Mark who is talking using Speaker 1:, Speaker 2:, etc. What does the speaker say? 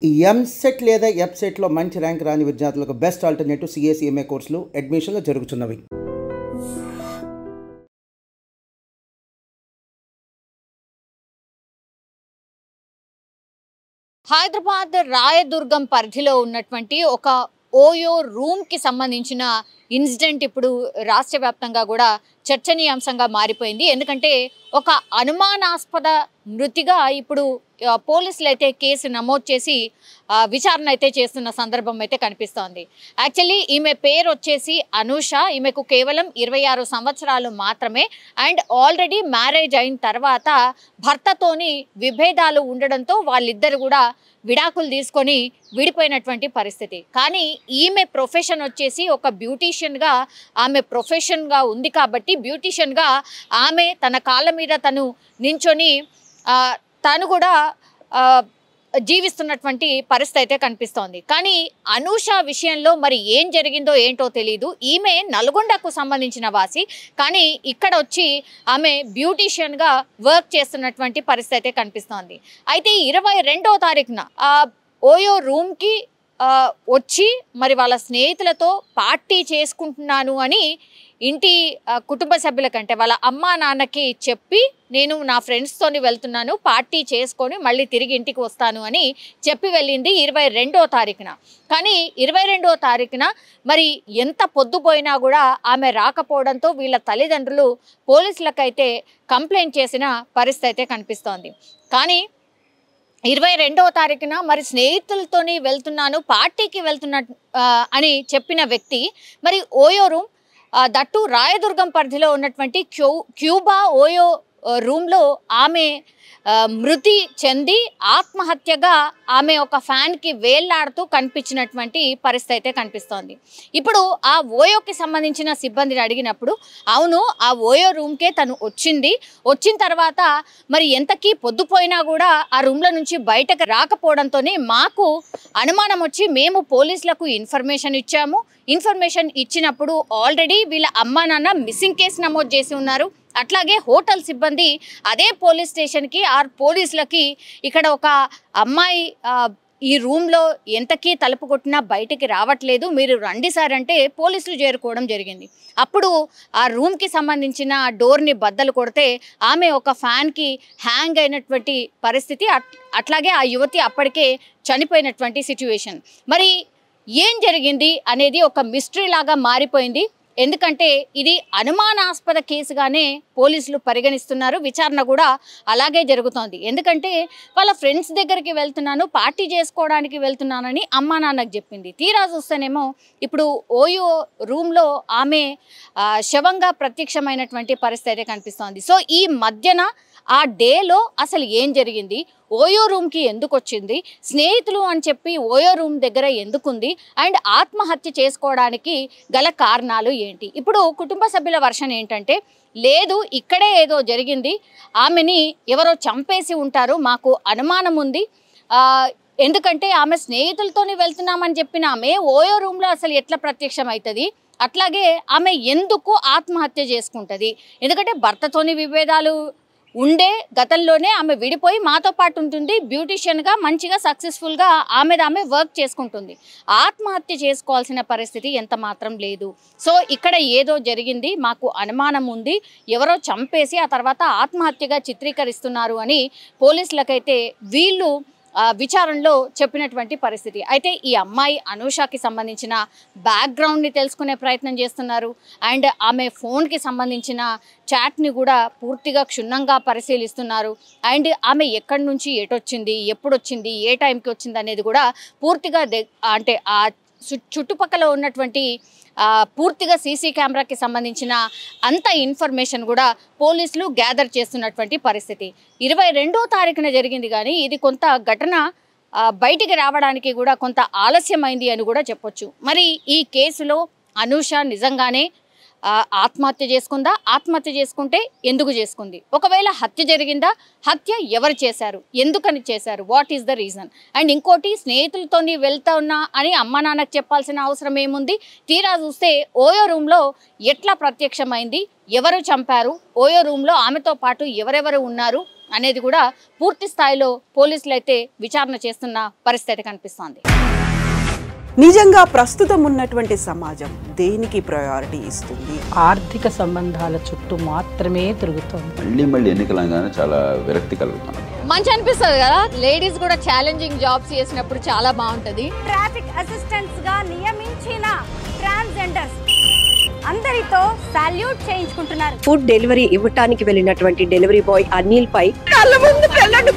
Speaker 1: ఈ ఎంసెట్ లేదా ఎఫ్సెట్లో మంచి ర్యాంక్ రాని విద్యార్థులకు బెస్ట్ ఆల్టర్నేటివ్ సిఏ కోర్సులు అడ్మిషన్లు జరుగుతున్నవి.
Speaker 2: హైదరాబాద్ రాయదుర్గం పరిధిలో ఉన్నటువంటి ఒక ఓయో రూమ్కి సంబంధించిన ఇన్సిడెంట్ ఇప్పుడు రాష్ట్ర వ్యాప్తంగా కూడా చర్చనీయాంశంగా మారిపోయింది. ఎందుకంటే ఒక అనుమానాస్పద మృతిగా ఇప్పుడు పోలీసులు అయితే కేసు నమోదు చేసి విచారణ అయితే చేస్తున్న సందర్భం అయితే కనిపిస్తోంది. యాక్చువల్లీ ఈమె పేరు వచ్చేసి అనూష. ఈమెకు కేవలం 26 సంవత్సరాలు మాత్రమే. అండ్ ఆల్రెడీ మ్యారేజ్ అయిన తర్వాత భర్తతోని విభేదాలు ఉండడంతో వాళ్ళిద్దరు కూడా విడాకులు తీసుకొని విడిపోయినటువంటి పరిస్థితి. కానీ ఈమె ప్రొఫెషన్ వచ్చేసి ఒక బ్యూటీషియన్గా ఆమె ప్రొఫెషన్గా ఉంది కాబట్టి బ్యూటీషియన్గా ఆమె తన కాళ్ళ మీద తను నించొని తను కూడా జీవిస్తున్నటువంటి పరిస్థితి అయితే కనిపిస్తోంది. కానీ అనూష విషయంలో మరి ఏం జరిగిందో ఏంటో తెలీదు. ఈమె నల్గొండకు సంబంధించిన వాసి, కానీ ఇక్కడ వచ్చి ఆమె బ్యూటీషియన్గా వర్క్ చేస్తున్నటువంటి పరిస్థితి అయితే కనిపిస్తోంది. అయితే 22వ తారీఖున ఓయో రూమ్కి వచ్చి మరి వాళ్ళ స్నేహితులతో పార్టీ చేసుకుంటున్నాను అని ఇంటి కుటుంబ సభ్యులకంటే వాళ్ళ అమ్మా నాన్నకి చెప్పి నేను నా ఫ్రెండ్స్తోని వెళ్తున్నాను, పార్టీ చేసుకొని మళ్ళీ తిరిగి ఇంటికి వస్తాను అని చెప్పి వెళ్ళింది 22వ తారీఖున. కానీ 22వ తారీఖున మరి ఎంత పొద్దుపోయినా కూడా ఆమె రాకపోవడంతో వీళ్ళ తల్లిదండ్రులు పోలీసులకైతే కంప్లైంట్ చేసిన పరిస్థితి అయితే కనిపిస్తోంది. కానీ 22వ తారీఖున మరి స్నేహితులతోని వెళ్తున్నాను, పార్టీకి వెళ్తున్నా అని చెప్పిన వ్యక్తి మరి ఓయో రూమ్ దట్టు రాయదుర్గం పరిధిలో ఉన్నటువంటి క్యూబా ఓయో రూమ్లో ఆమె మృతి చెంది ఆత్మహత్యగా ఆమె ఒక ఫ్యాన్కి వేళ్లాడుతూ కనిపించినటువంటి పరిస్థితి అయితే కనిపిస్తోంది. ఇప్పుడు ఆ ఓయోకి సంబంధించిన సిబ్బందిని అడిగినప్పుడు అవును ఆ ఓయో రూమ్కే తను వచ్చిన తర్వాత మరి ఎంతకీ పొద్దుపోయినా కూడా ఆ రూమ్లో నుంచి బయటకు రాకపోవడంతోనే మాకు అనుమానం వచ్చి మేము పోలీసులకు ఇన్ఫర్మేషన్ ఇచ్చాము. ఇన్ఫర్మేషన్ ఇచ్చినప్పుడు ఆల్రెడీ వీళ్ళ అమ్మా నాన్న మిస్సింగ్ కేసు నమోదు చేసి ఉన్నారు. అట్లాగే హోటల్ సిబ్బంది అదే పోలీస్ స్టేషన్కి పోలీసులకి ఇక్కడ ఒక అమ్మాయి ఈ రూమ్లో ఎంతకీ తలుపు కొట్టినా బయటికి రావట్లేదు, మీరు రండి సార్ అంటే పోలీసులు చేరుకోవడం జరిగింది. అప్పుడు ఆ రూమ్కి సంబంధించిన డోర్ని బద్దలు కొడితే ఆమె ఒక ఫ్యాన్కి హ్యాంగ్ అయినటువంటి పరిస్థితి. అట్లాగే ఆ యువతి అప్పటికే చనిపోయినటువంటి సిచ్యువేషన్. మరి ఏం జరిగింది అనేది ఒక మిస్టరీ లాగా మారిపోయింది. ఎందుకంటే ఇది అనుమానాస్పద కేసుగానే పోలీసులు పరిగణిస్తున్నారు. విచారణ కూడా అలాగే జరుగుతోంది. ఎందుకంటే వాళ్ళ ఫ్రెండ్స్ దగ్గరికి వెళ్తున్నాను, పార్టీ చేసుకోవడానికి వెళ్తున్నానని అమ్మా నాన్నకు చెప్పింది. తీరా చూస్తేనేమో ఇప్పుడు ఓయో రూమ్లో ఆమె శవంగా ప్రత్యక్షమైనటువంటి పరిస్థితి కనిపిస్తోంది. సో ఈ మధ్యన ఆ డేలో అసలు ఏం జరిగింది, ఓయో రూమ్కి ఎందుకు వచ్చింది, స్నేహితులు అని చెప్పి ఓయో రూమ్ దగ్గర ఎందుకుంది, అండ్ ఆత్మహత్య చేసుకోవడానికి గల కారణాలు ఏంటి? ఇప్పుడు కుటుంబ సభ్యుల వర్షన్ ఏంటంటే లేదు ఇక్కడే ఏదో జరిగింది, ఆమెని ఎవరో చంపేసి ఉంటారు, మాకు అనుమానం ఉంది. ఎందుకంటే ఆమె స్నేహితులతోని వెళ్తున్నామని చెప్పిన ఆమె ఓయో రూమ్లో అసలు ఎట్లా ప్రత్యక్షం అవుతుంది, అట్లాగే ఆమె ఎందుకు ఆత్మహత్య చేసుకుంటుంది? ఎందుకంటే భర్తతోని విభేదాలు ఉండే గతంలోనే ఆమె విడిపోయి మాతో పాటు ఉంటుంది, బ్యూటీషియన్గా మంచిగా సక్సెస్ఫుల్గా ఆమె వర్క్ చేసుకుంటుంది. ఆత్మహత్య చేసుకోవాల్సిన పరిస్థితి ఎంత మాత్రం లేదు. సో ఇక్కడ ఏదో జరిగింది, మాకు అనుమానం ఉంది, ఎవరో చంపేసి ఆ తర్వాత ఆత్మహత్యగా చిత్రీకరిస్తున్నారు అని పోలీసులకైతే వీళ్ళు విచారణలో చెప్పినటువంటి పరిస్థితి. అయితే ఈ అమ్మాయి అనూషకి సంబంధించిన బ్యాక్గ్రౌండ్ని తెలుసుకునే ప్రయత్నం చేస్తున్నారు. అండ్ ఆమె ఫోన్కి సంబంధించిన చాట్ని కూడా పూర్తిగా క్షుణ్ణంగా పరిశీలిస్తున్నారు. అండ్ ఆమె ఎక్కడి నుంచి ఎటొచ్చింది, ఎప్పుడు వచ్చింది, ఏ టైంకి వచ్చింది అనేది కూడా పూర్తిగా అంటే ఆ చుట్టుపక్కల ఉన్నటువంటి పూర్తిగా సీసీ కెమెరాకి సంబంధించిన అంత ఇన్ఫర్మేషన్ కూడా పోలీసులు గ్యాదర్ చేస్తున్నటువంటి పరిస్థితి. 22వ తారీఖున జరిగింది కానీ ఇది కొంత ఘటన బయటికి రావడానికి కూడా కొంత ఆలస్యమైంది అని కూడా చెప్పొచ్చు. మరి ఈ కేసులో అనూష నిజంగానే ఆత్మహత్య చేసుకుందా, ఆత్మహత్య చేసుకుంటే ఎందుకు చేసుకుంది, ఒకవేళ హత్య జరిగిందా, హత్య ఎవరు చేశారు, ఎందుకని చేశారు, what is the reason? And ఇంకోటి స్నేహితులతోని వెళ్తా ఉన్నా అని అమ్మా నాన్నకు చెప్పాల్సిన అవసరం ఏముంది? తీరా చూస్తే ఓయో రూమ్లో ఎట్లా ప్రత్యక్షమైంది, ఎవరు చంపారు, ఓయో రూమ్లో ఆమెతో పాటు ఎవరెవరు ఉన్నారు, అనేది కూడా పూర్తి స్థాయిలో పోలీసులు అయితే విచారణ చేస్తున్న పరిస్థితి కనిపిస్తోంది.
Speaker 3: నిజంగా ప్రస్తుతం ఉన్నటువంటి సమాజం దేనికి ప్రయారిటీ ఇస్తుంది?
Speaker 4: ఆర్థిక సంబంధాల చుట్టూ మాత్రమే తిరుగుతుంది.
Speaker 5: మళ్ళీ ఎన్నికలంగానే చాలా విరక్తి కలుగుతాను.
Speaker 2: మంచి అనిపిస్తుంది కదా, లేడీస్ కూడా ఛాలెంజింగ్ జాబ్స్ చేసినప్పుడు చాలా బాగుంటది.
Speaker 6: ట్రాఫిక్ అసిస్టెంట్స్ గా నియమించిన ట్రాన్స్జెండర్స్ అందరితో సాల్యూట్ చేయించుకుంటున్నారు.
Speaker 7: ఫుడ్ డెలివరీ ఇవ్వటానికి వెళ్ళినటువంటి డెలివరీ బాయ్ అనిల్ పై కళ్ళ ముందు పెళ్ళండి